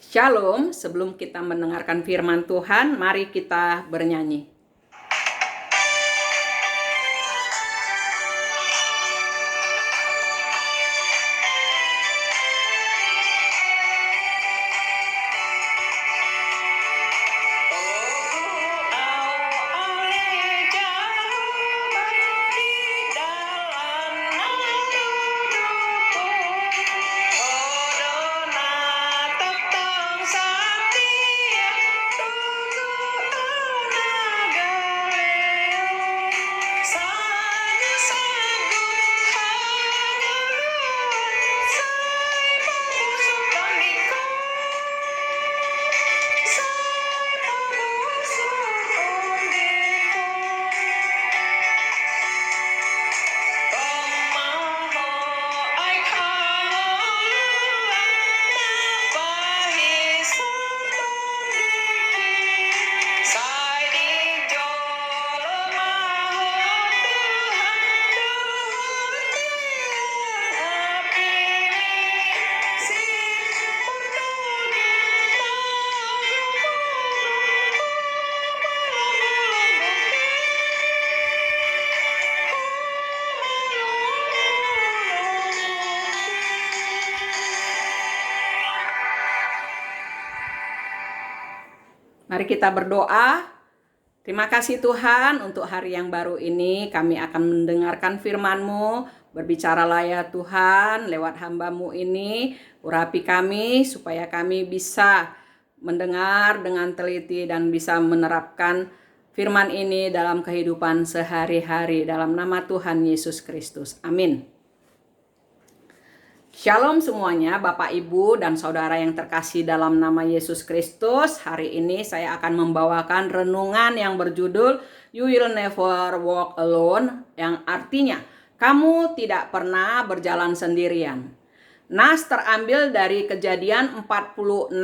Shalom, sebelum kita mendengarkan firman Tuhan, mari kita bernyanyi. Mari kita berdoa. Terima kasih Tuhan untuk hari yang baru ini. Kami akan mendengarkan firman-Mu. Berbicaralah ya Tuhan lewat hamba-Mu ini. Urapi kami supaya kami bisa mendengar dengan teliti dan bisa menerapkan firman ini dalam kehidupan sehari-hari. Dalam nama Tuhan Yesus Kristus. Amin. Shalom semuanya, Bapak, Ibu, dan Saudara yang terkasih dalam nama Yesus Kristus. Hari ini saya akan membawakan renungan yang berjudul You Will Never Walk Alone, yang artinya kamu tidak pernah berjalan sendirian. Nas terambil dari Kejadian 46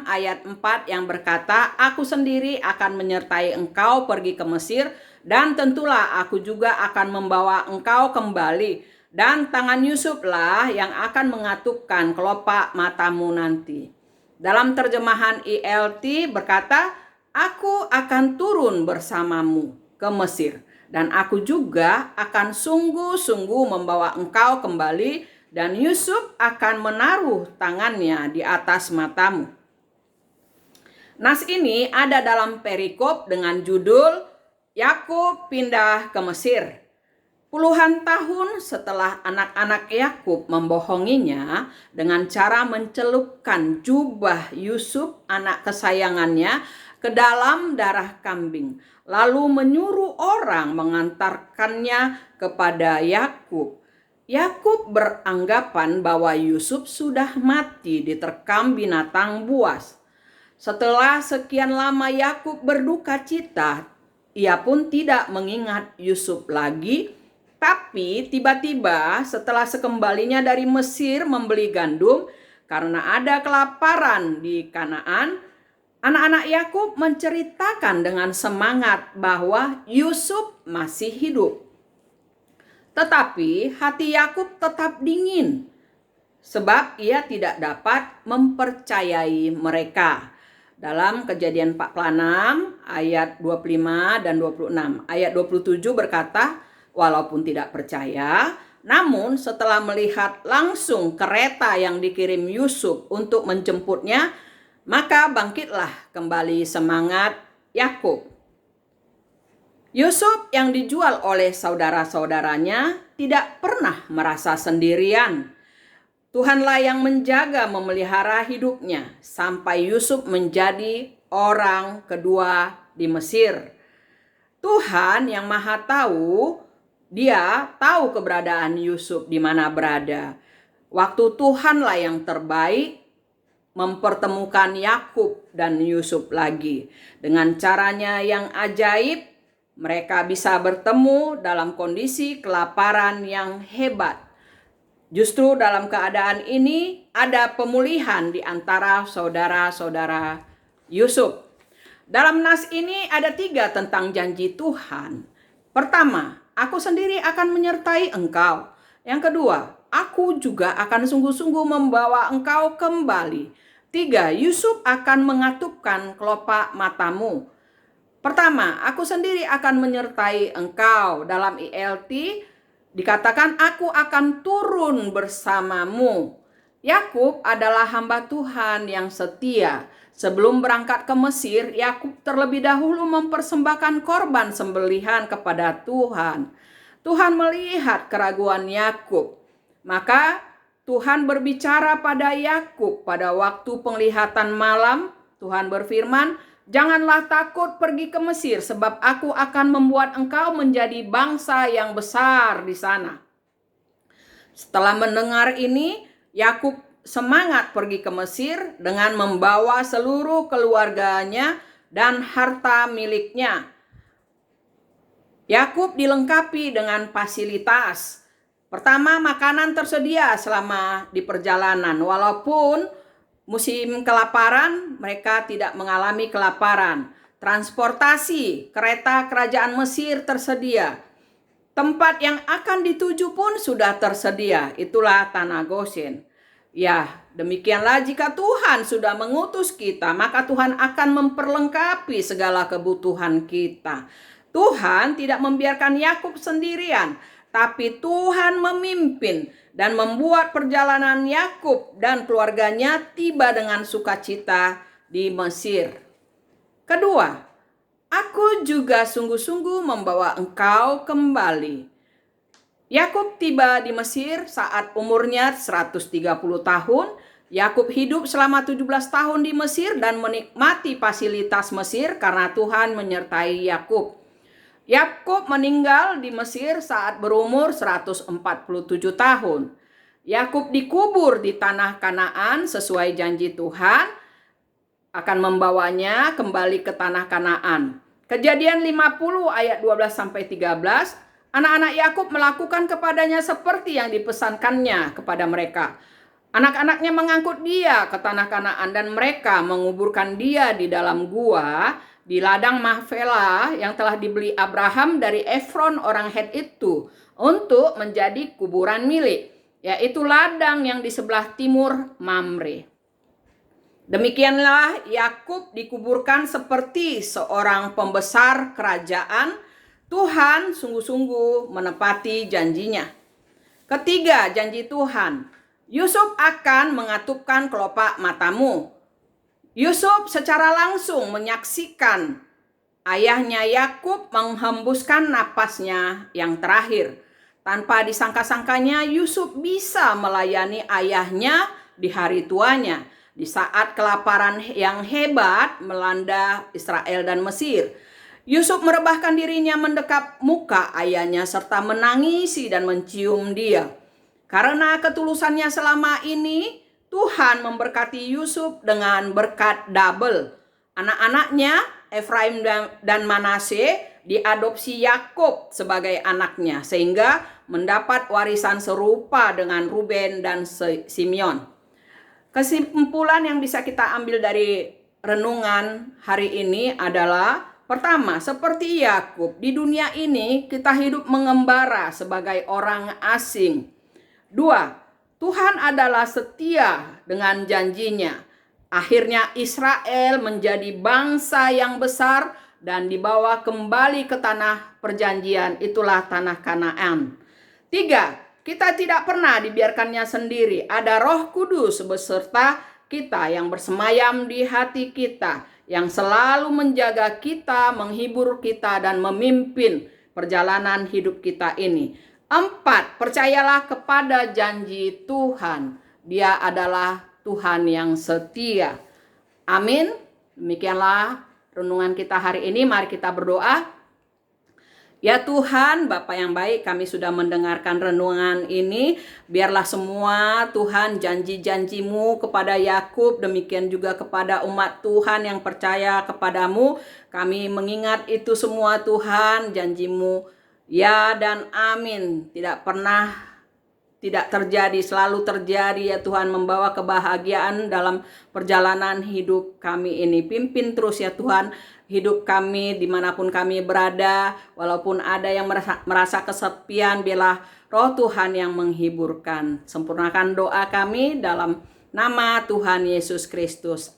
ayat 4 yang berkata, Aku sendiri akan menyertai engkau pergi ke Mesir, dan tentulah aku juga akan membawa engkau kembali. Dan tangan Yusuflah yang akan mengatupkan kelopak matamu nanti. Dalam terjemahan ELT berkata, Aku akan turun bersamamu ke Mesir, dan aku juga akan sungguh-sungguh membawa engkau kembali, dan Yusuf akan menaruh tangannya di atas matamu. Nas ini ada dalam perikop dengan judul Yakub pindah ke Mesir. Puluhan tahun setelah anak-anak Yakub membohonginya dengan cara mencelupkan jubah Yusuf, anak kesayangannya, ke dalam darah kambing, lalu menyuruh orang mengantarkannya kepada Yakub. Yakub beranggapan bahwa Yusuf sudah mati diterkam binatang buas. Setelah sekian lama Yakub berduka cita, ia pun tidak mengingat Yusuf lagi. Tapi tiba-tiba setelah sekembalinya dari Mesir membeli gandum karena ada kelaparan di Kanaan, anak-anak Yakub menceritakan dengan semangat bahwa Yusuf masih hidup. Tetapi hati Yakub tetap dingin sebab ia tidak dapat mempercayai mereka. Dalam Kejadian 46 ayat 25 dan 26. Ayat 27 berkata, Walaupun tidak percaya, namun setelah melihat langsung kereta yang dikirim Yusuf untuk menjemputnya, maka bangkitlah kembali semangat Yakub. Yusuf yang dijual oleh saudara-saudaranya tidak pernah merasa sendirian. Tuhanlah yang menjaga memelihara hidupnya sampai Yusuf menjadi orang kedua di Mesir. Tuhan yang Maha Tahu, Dia tahu keberadaan Yusuf di mana berada. Waktu Tuhanlah yang terbaik mempertemukan Yakub dan Yusuf lagi. Dengan caranya yang ajaib, mereka bisa bertemu dalam kondisi kelaparan yang hebat. Justru dalam keadaan ini ada pemulihan di antara saudara-saudara Yusuf. Dalam nas ini ada 3 tentang janji Tuhan. Pertama, aku sendiri akan menyertai engkau. Yang kedua, aku juga akan sungguh-sungguh membawa engkau kembali. 3. Yusuf akan mengatupkan kelopak matamu. Pertama, aku sendiri akan menyertai engkau. Dalam ILT dikatakan aku akan turun bersamamu. Yakub adalah hamba Tuhan yang setia. Sebelum berangkat ke Mesir, Yakub terlebih dahulu mempersembahkan korban sembelihan kepada Tuhan. Tuhan melihat keraguan Yakub. Maka Tuhan berbicara pada Yakub pada waktu penglihatan malam. Tuhan berfirman, "Janganlah takut pergi ke Mesir, sebab aku akan membuat engkau menjadi bangsa yang besar di sana." Setelah mendengar ini, Yakub semangat pergi ke Mesir dengan membawa seluruh keluarganya dan harta miliknya. Yakub dilengkapi dengan fasilitas. Pertama, makanan tersedia selama di perjalanan. Walaupun musim kelaparan, mereka tidak mengalami kelaparan. Transportasi, kereta kerajaan Mesir tersedia. Tempat yang akan dituju pun sudah tersedia. Itulah tanah Goshen. Ya, demikianlah jika Tuhan sudah mengutus kita, maka Tuhan akan memperlengkapi segala kebutuhan kita. Tuhan tidak membiarkan Yakub sendirian, tapi Tuhan memimpin dan membuat perjalanan Yakub dan keluarganya tiba dengan sukacita di Mesir. Kedua, aku juga sungguh-sungguh membawa engkau kembali. Yakub tiba di Mesir saat umurnya 130 tahun. Yakub hidup selama 17 tahun di Mesir dan menikmati fasilitas Mesir karena Tuhan menyertai Yakub. Yakub meninggal di Mesir saat berumur 147 tahun. Yakub dikubur di tanah Kanaan sesuai janji Tuhan akan membawanya kembali ke tanah Kanaan. Kejadian 50 ayat 12-13, anak-anak Yakub melakukan kepadanya seperti yang dipesankannya kepada mereka. Anak-anaknya mengangkut dia ke tanah Kanaan dan mereka menguburkan dia di dalam gua di ladang Mahpelah yang telah dibeli Abraham dari Efron orang Het itu untuk menjadi kuburan milik, yaitu ladang yang di sebelah timur Mamre. Demikianlah Yakub dikuburkan seperti seorang pembesar kerajaan. Tuhan sungguh-sungguh menepati janjinya. Ketiga, janji Tuhan. Yusuf akan mengatupkan kelopak matamu. Yusuf secara langsung menyaksikan ayahnya Yakub menghembuskan napasnya yang terakhir. Tanpa disangka-sangkanya Yusuf bisa melayani ayahnya di hari tuanya, di saat kelaparan yang hebat melanda Israel dan Mesir. Yusuf merebahkan dirinya mendekap muka ayahnya serta menangisi dan mencium dia. Karena ketulusannya selama ini, Tuhan memberkati Yusuf dengan berkat double. Anak-anaknya, Efraim dan Manase, diadopsi Yakub sebagai anaknya, sehingga mendapat warisan serupa dengan Ruben dan Simeon. Kesimpulan yang bisa kita ambil dari renungan hari ini adalah, pertama, seperti Yakub, di dunia ini kita hidup mengembara sebagai orang asing. 2, Tuhan adalah setia dengan janjinya. Akhirnya Israel menjadi bangsa yang besar dan dibawa kembali ke tanah perjanjian, itulah tanah Kanaan. 3, kita tidak pernah dibiarkannya sendiri. Ada Roh Kudus beserta kita yang bersemayam di hati kita, yang selalu menjaga kita, menghibur kita, dan memimpin perjalanan hidup kita ini. 4, percayalah kepada janji Tuhan. Dia adalah Tuhan yang setia. Amin. Demikianlah renungan kita hari ini. Mari kita berdoa. Ya Tuhan, Bapa yang baik, kami sudah mendengarkan renungan ini. Biarlah semua Tuhan janji-janji-Mu kepada Yakub, demikian juga kepada umat Tuhan yang percaya kepadamu. Kami mengingat itu semua Tuhan, janji-Mu ya dan amin. Tidak pernah tidak terjadi, selalu terjadi ya Tuhan, membawa kebahagiaan dalam perjalanan hidup kami ini. Pimpin terus ya Tuhan hidup kami dimanapun kami berada. Walaupun ada yang merasa kesepian, biarlah Roh Tuhan yang menghiburkan. Sempurnakan doa kami dalam nama Tuhan Yesus Kristus.